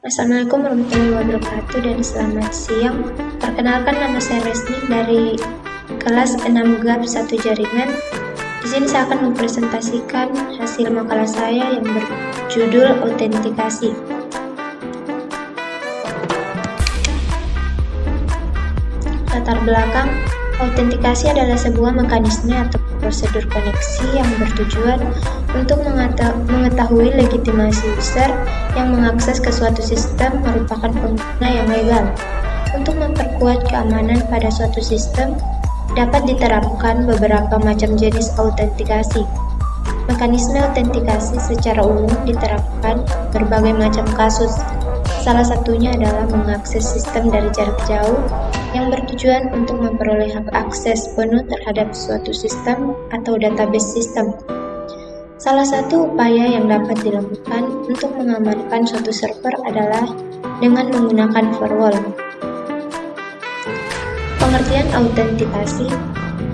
Assalamualaikum warahmatullahi wabarakatuh dan selamat siang. Perkenalkan, nama saya Resni dari kelas 6 GAP 1 Jaringan. Di sini saya akan mempresentasikan hasil makalah saya yang berjudul Autentikasi. Latar belakang, autentikasi adalah sebuah mekanisme atau prosedur koneksi yang bertujuan untuk mengetahui legitimasi user yang mengakses ke suatu sistem merupakan pengguna yang legal. Untuk memperkuat keamanan pada suatu sistem, dapat diterapkan beberapa macam jenis autentikasi. Mekanisme autentikasi secara umum diterapkan berbagai macam kasus. Salah satunya adalah mengakses sistem dari jarak jauh yang bertujuan untuk memperoleh hak akses penuh terhadap suatu sistem atau database sistem. Salah satu upaya yang dapat dilakukan untuk mengamankan suatu server adalah dengan menggunakan firewall. Pengertian autentikasi.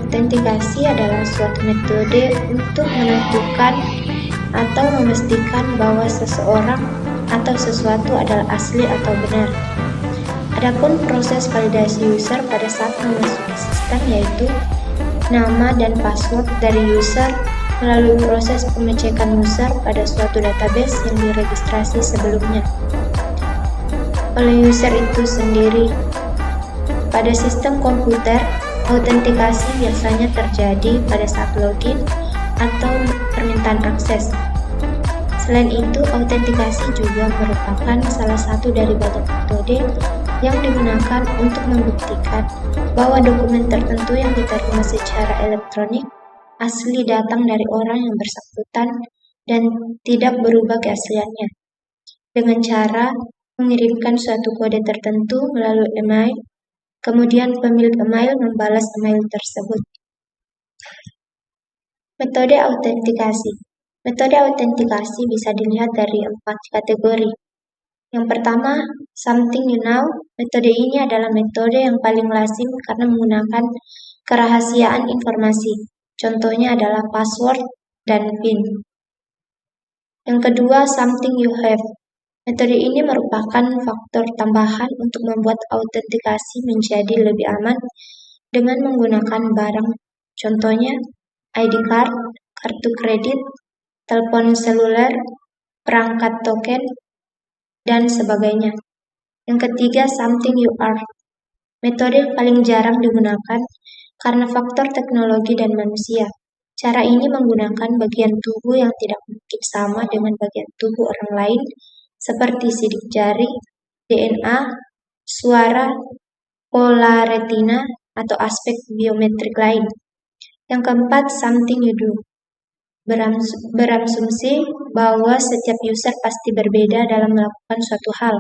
Autentikasi adalah suatu metode untuk menentukan atau memastikan bahwa seseorang atau sesuatu adalah asli atau benar. Adapun proses validasi user pada saat memasuki sistem yaitu nama dan password dari user melalui proses pengecekan user pada suatu database yang diregistrasi sebelumnya oleh user itu sendiri. Pada sistem komputer, autentikasi biasanya terjadi pada saat login atau permintaan akses. Selain itu, autentikasi juga merupakan salah satu dari banyak metode yang digunakan untuk membuktikan bahwa dokumen tertentu yang diterima secara elektronik asli datang dari orang yang bersangkutan dan tidak berubah keasliannya, dengan cara mengirimkan suatu kode tertentu melalui email, kemudian pemilik email membalas email tersebut. Metode autentikasi. Metode autentikasi bisa dilihat dari 4 kategori. Yang pertama, something you know. Metode ini adalah metode yang paling lazim karena menggunakan kerahasiaan informasi. Contohnya adalah password dan PIN. Yang kedua, something you have. Metode ini merupakan faktor tambahan untuk membuat autentikasi menjadi lebih aman dengan menggunakan barang. Contohnya, ID card, kartu kredit, telepon seluler, perangkat token, dan sebagainya. Yang ketiga, something you are. Metode paling jarang digunakan karena faktor teknologi dan manusia. Cara ini menggunakan bagian tubuh yang tidak mungkin sama dengan bagian tubuh orang lain, seperti sidik jari, DNA, suara, pola retina, atau aspek biometrik lain. Yang keempat, something you do. Berasumsi bahwa setiap user pasti berbeda dalam melakukan suatu hal.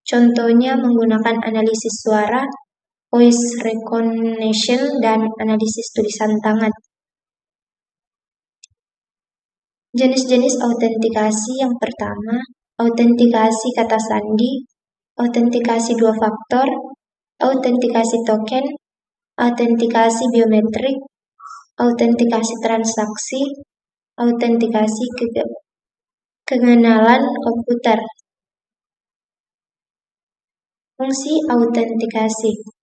Contohnya menggunakan analisis suara, voice recognition, dan analisis tulisan tangan. Jenis-jenis autentikasi yang pertama, autentikasi kata sandi, autentikasi dua faktor, autentikasi token, autentikasi biometrik, autentikasi transaksi, autentikasi pengenalan komputer. Fungsi autentikasi.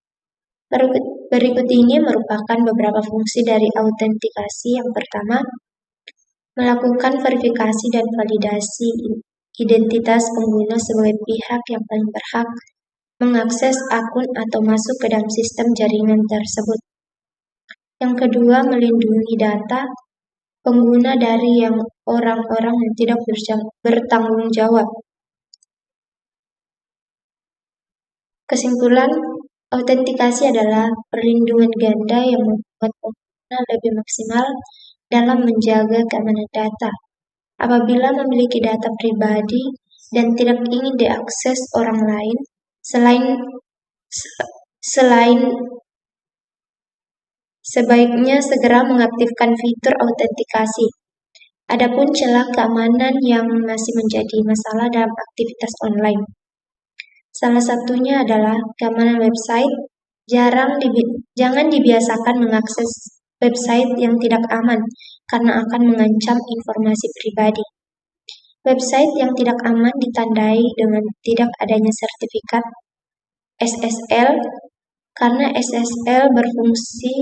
Berikut ini merupakan beberapa fungsi dari autentikasi. Yang pertama, melakukan verifikasi dan validasi identitas pengguna sebagai pihak yang paling berhak mengakses akun atau masuk ke dalam sistem jaringan tersebut. Yang kedua, melindungi data pengguna dari orang-orang yang tidak bertanggung jawab. Kesimpulan, autentikasi adalah perlindungan ganda yang membuat pengguna lebih maksimal dalam menjaga keamanan data. Apabila memiliki data pribadi dan tidak ingin diakses orang lain, sebaiknya segera mengaktifkan fitur autentikasi. Adapun celah keamanan yang masih menjadi masalah dalam aktivitas online. Salah satunya adalah keamanan website. Jangan dibiasakan mengakses website yang tidak aman karena akan mengancam informasi pribadi. Website yang tidak aman ditandai dengan tidak adanya sertifikat SSL, karena SSL berfungsi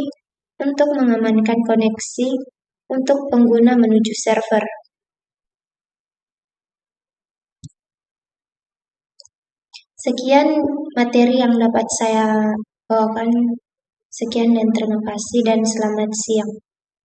untuk mengamankan koneksi untuk pengguna menuju server. Sekian materi yang dapat saya bawakan. Sekian dan terima kasih dan selamat siang.